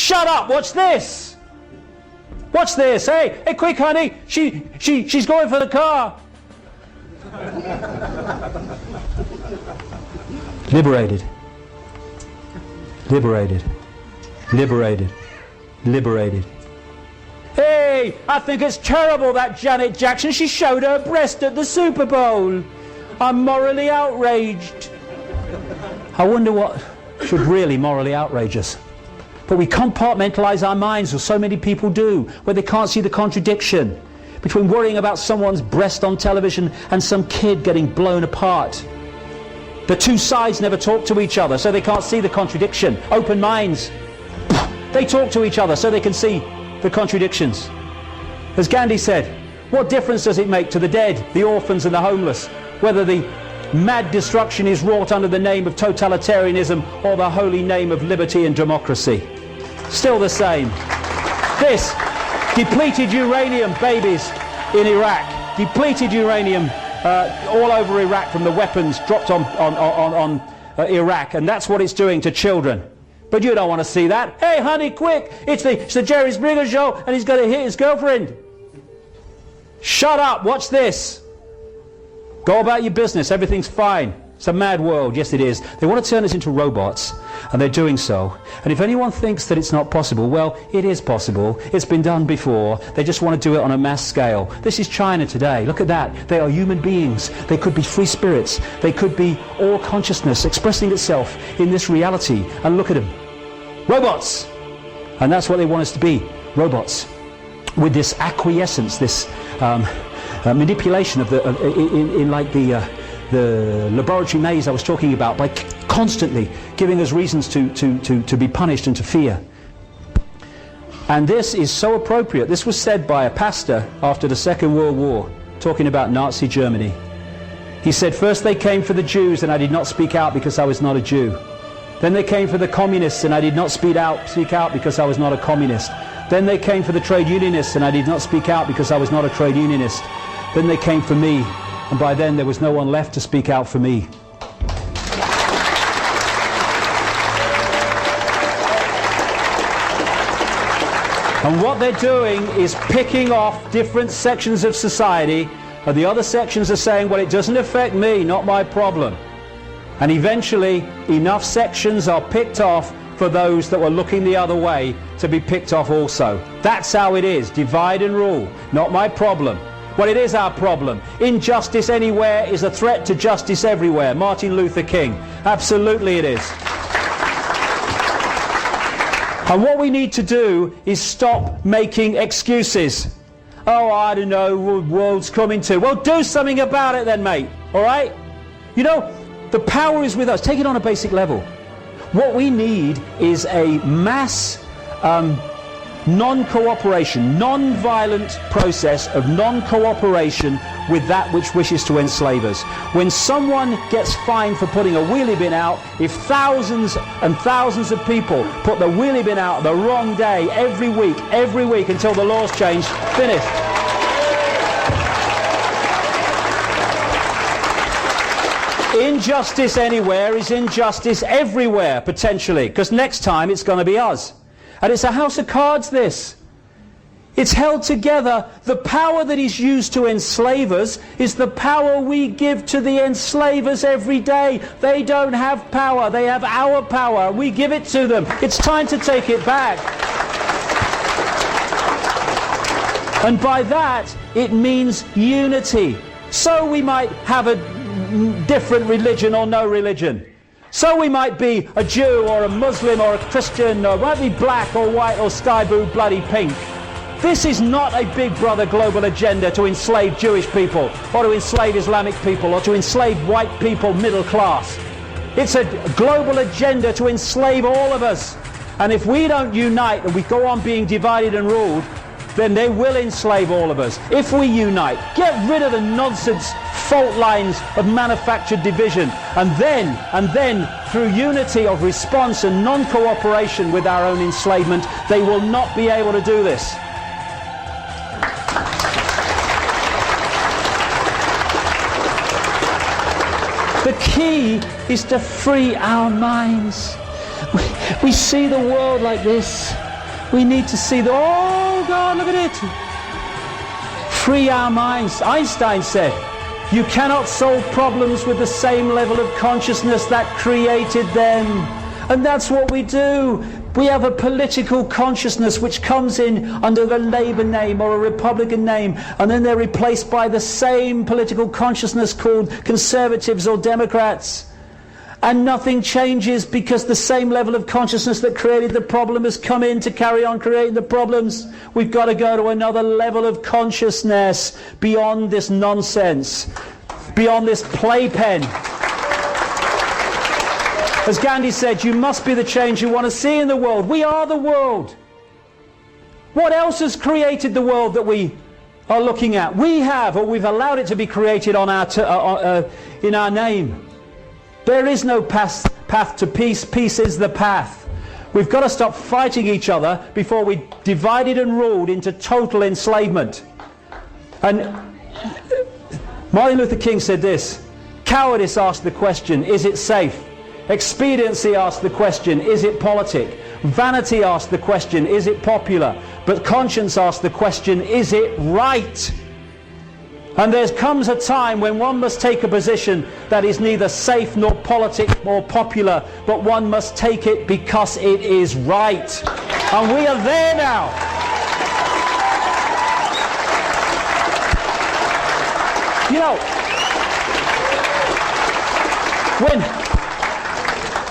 Shut up, watch this! Watch this, hey, hey, quick honey, she's going for the car. Liberated. Liberated. Liberated. Liberated. Hey, I think it's terrible that Janet Jackson, she showed her breast at the Super Bowl. I'm morally outraged. I wonder what should really morally outrage us. But we compartmentalize our minds, as so many people do, where they can't see the contradiction between worrying about someone's breast on television and some kid getting blown apart. The two sides never talk to each other, so they can't see the contradiction. Open minds, they talk to each other so they can see the contradictions. As Gandhi said, what difference does it make to the dead, the orphans and the homeless, whether the mad destruction is wrought under the name of totalitarianism or the holy name of liberty and democracy? Still the same. This depleted uranium babies in Iraq, depleted uranium all over Iraq from the weapons dropped on Iraq, and that's what it's doing to children. But you don't want to see that. Hey honey, quick, it's the Jerry Springer show and he's going to hit his girlfriend. Shut up, watch this. Go about your business, everything's fine. It's a mad world, yes it is. They want to turn us into robots, and they're doing so. And if anyone thinks that it's not possible, well, it is possible. It's been done before. They just want to do it on a mass scale. This is China today. Look at that. They are human beings. They could be free spirits. They could be all consciousness expressing itself in this reality. And look at them. Robots! And that's what they want us to be. Robots. With this acquiescence, this manipulation of the laboratory maze I was talking about, by constantly giving us reasons to be punished and to fear. And this is so appropriate. This was said by a pastor after the Second World War, talking about Nazi Germany. He said, first they came for the Jews and I did not speak out because I was not a Jew. Then they came for the communists and I did not speak out because I was not a communist. Then they came for the trade unionists and I did not speak out because I was not a trade unionist. Then they came for me, and by then there was no one left to speak out for me. And what they're doing is picking off different sections of society, and the other sections are saying, well, it doesn't affect me, not my problem. And eventually enough sections are picked off for those that were looking the other way to be picked off also. That's how it is. Divide and rule. Not my problem. Well, it is our problem. Injustice anywhere is a threat to justice everywhere. Martin Luther King. Absolutely it is. And what we need to do is stop making excuses. Oh, I don't know, the world's coming to. Well, do something about it then, mate. All right? You know, the power is with us. Take it on a basic level. What we need is a mass non-cooperation, non-violent process of non-cooperation with that which wishes to enslave us. When someone gets fined for putting a wheelie bin out, if thousands and thousands of people put the wheelie bin out the wrong day every week until the laws change, finished. Injustice anywhere is injustice everywhere, potentially, because next time it's going to be us. And it's a house of cards, this. It's held together. The power that is used to enslave us is the power we give to the enslavers every day. They don't have power. They have our power. We give it to them. It's time to take it back. And by that, it means unity. So we might have a different religion or no religion. So we might be a Jew or a Muslim or a Christian, or might be black or white or sky blue bloody pink. This is not a big brother global agenda to enslave Jewish people or to enslave Islamic people or to enslave white people middle class. It's a global agenda to enslave all of us. And if we don't unite and we go on being divided and ruled, then they will enslave all of us. If we unite, get rid of the nonsense fault lines of manufactured division, and then through unity of response and non-cooperation with our own enslavement, they will not be able to do this. The key is to free our minds. We see the world like this. We need to see the, oh God, look at it. Free our minds. Einstein said, you cannot solve problems with the same level of consciousness that created them. And that's what we do. We have a political consciousness which comes in under a Labour name or a Republican name, and then they're replaced by the same political consciousness called Conservatives or Democrats. And nothing changes because the same level of consciousness that created the problem has come in to carry on creating the problems. We've got to go to another level of consciousness beyond this nonsense, beyond this playpen. As Gandhi said, you must be the change you want to see in the world. We are the world. What else has created the world that we are looking at? We have, or we've allowed it to be created on our in our name. There is no path to peace. Peace is the path. We've got to stop fighting each other before we divided and ruled into total enslavement. And Martin Luther King said this, cowardice asked the question, is it safe? Expediency asked the question, is it politic? Vanity asked the question, is it popular? But conscience asked the question, is it right? And there comes a time when one must take a position that is neither safe nor politic nor popular, but one must take it because it is right. And we are there now. You know, when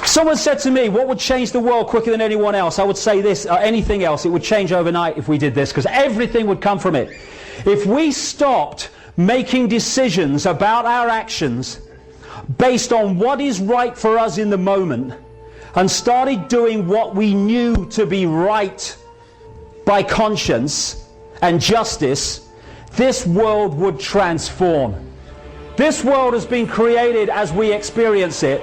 someone said to me, what would change the world quicker than anyone else? I would say this, anything else, it would change overnight if we did this, because everything would come from it. If we stopped making decisions about our actions based on what is right for us in the moment, and started doing what we knew to be right by conscience and justice, this world would transform. This world has been created as we experience it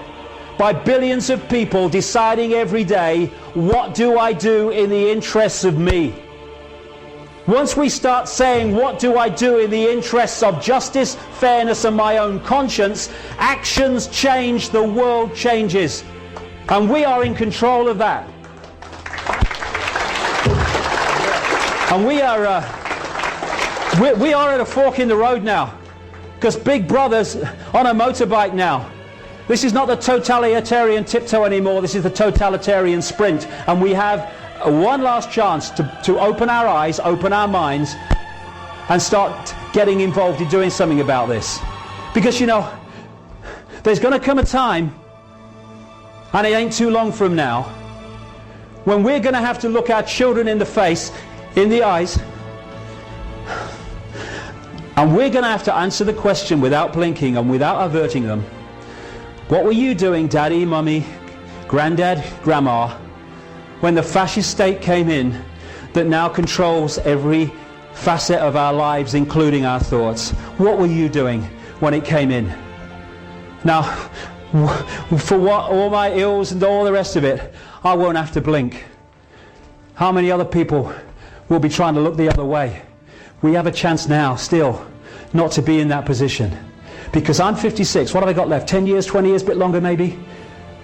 by billions of people deciding every day, what do I do in the interests of me? Once we start saying, what do I do in the interests of justice, fairness and my own conscience, actions change, the world changes. And we are in control of that. And we are at a fork in the road now, because Big Brother's on a motorbike now. This is not the totalitarian tiptoe anymore, this is the totalitarian sprint. And we have one last chance to open our eyes, open our minds, and start getting involved in doing something about this. Because, you know, there's going to come a time, and it ain't too long from now, when we're going to have to look our children in the face, in the eyes, and we're going to have to answer the question without blinking and without averting them. What were you doing, Daddy, Mummy, Granddad, Grandma, when the fascist state came in that now controls every facet of our lives, including our thoughts? What were you doing when it came in? Now, for what, all my ills and all the rest of it, I won't have to blink. How many other people will be trying to look the other way? We have a chance now, still, not to be in that position. Because I'm 56, what have I got left? 10 years, 20 years, a bit longer maybe?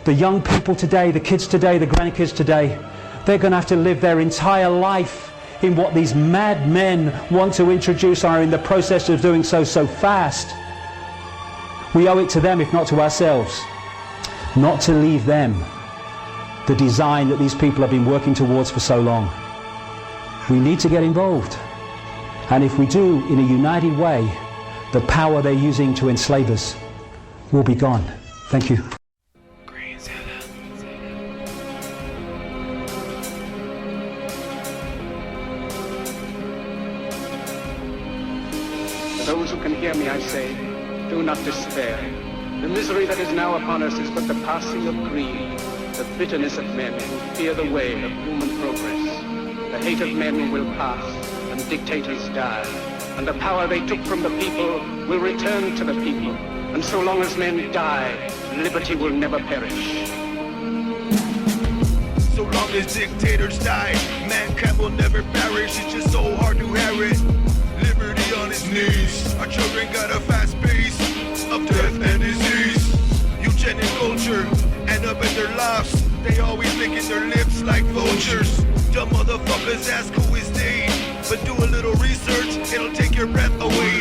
The young people today, the kids today, the grandkids today, they're going to have to live their entire life in what these mad men want to introduce, are in the process of doing so fast. We owe it to them, if not to ourselves, not to leave them the design that these people have been working towards for so long. We need to get involved. And if we do in a united way, the power they're using to enslave us will be gone. Thank you. Those who can hear me, I say, do not despair. The misery that is now upon us is but the passing of greed, the bitterness of men who fear the way of human progress. The hate of men will pass, and dictators die. And the power they took from the people will return to the people. And so long as men die, liberty will never perish. So long as dictators die, mankind will never perish. It's just so hard to hear it. Liberty on its knees. Our children got a fast pace of death and disease. Eugenic culture, end up in their lofts. They always licking their lips like vultures. Dumb motherfuckers ask who is they, but do a little research, it'll take your breath away.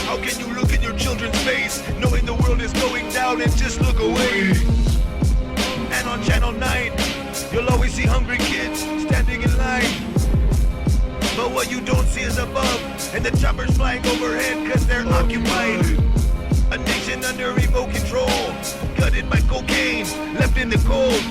How can you look in your children's face, knowing the world is going down and just look away? And on Channel 9, you'll always see hungry kids standing in line. But what you don't see is above, and the choppers flying overhead cause they're occupied. A nation under remote control, gutted by cocaine, left in the cold.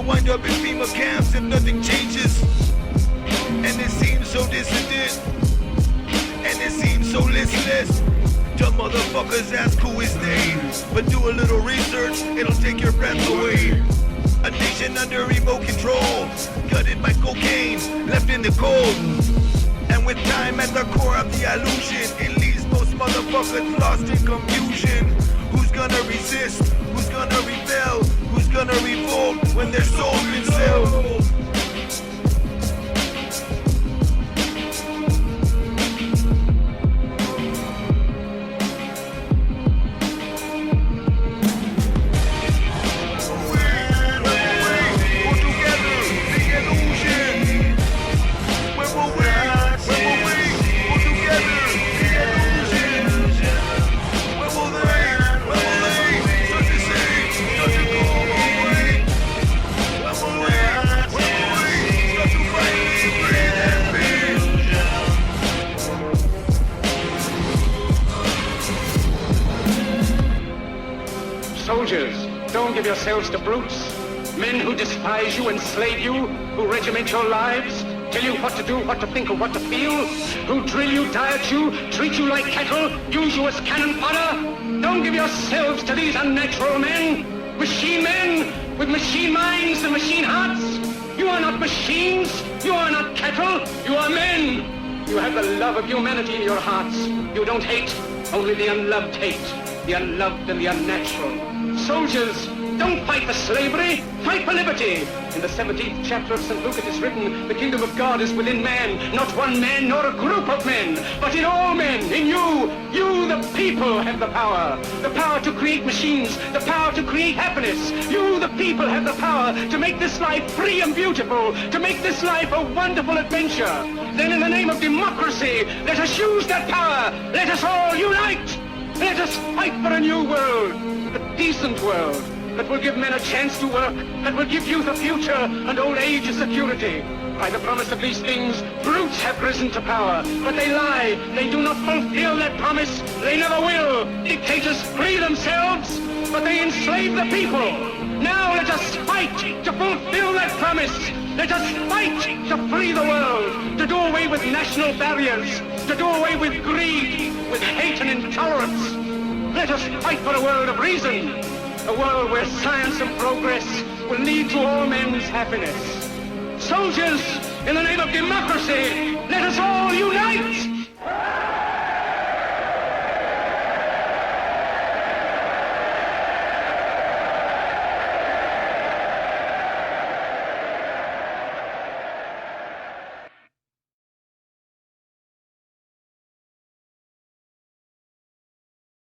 Wind up in FEMA camps if nothing changes. And it seems so dissident, and it seems so listless. Dumb motherfuckers ask who is they, but do a little research, it'll take your breath away. A nation under remote control, gutted by cocaine, left in the cold. And with time at the core of the illusion, it leaves most motherfuckers lost in confusion. Who's gonna resist? Who's gonna rebel? Who's gonna revolt when their soul's been sold? Soldiers, don't give yourselves to brutes. Men who despise you, enslave you, who regiment your lives, tell you what to do, what to think, or what to feel, who drill you, diet you, treat you like cattle, use you as cannon fodder. Don't give yourselves to these unnatural men, machine men with machine minds and machine hearts. You are not machines, you are not cattle, you are men. You have the love of humanity in your hearts. You don't hate, only the unloved hate, the unloved and the unnatural. Soldiers, don't fight for slavery, fight for liberty. In the 17th chapter of St. Luke it is written, the kingdom of God is within man, not one man nor a group of men, but in all men, in you. You, the people, have the power to create machines, the power to create happiness. You, the people, have the power to make this life free and beautiful, to make this life a wonderful adventure. Then in the name of democracy, let us use that power. Let us all unite. Let us fight for a new world, a decent world, that will give men a chance to work, that will give youth a future and old age a security. By the promise of these things, brutes have risen to power, but they lie. They do not fulfill that promise. They never will. Dictators free themselves, but they enslave the people. Now let us fight to fulfill that promise. Let us fight to free the world, to do away with national barriers, to do away with greed, with hate and intolerance. Let us fight for a world of reason, a world where science and progress will lead to all men's happiness. Soldiers, in the name of democracy,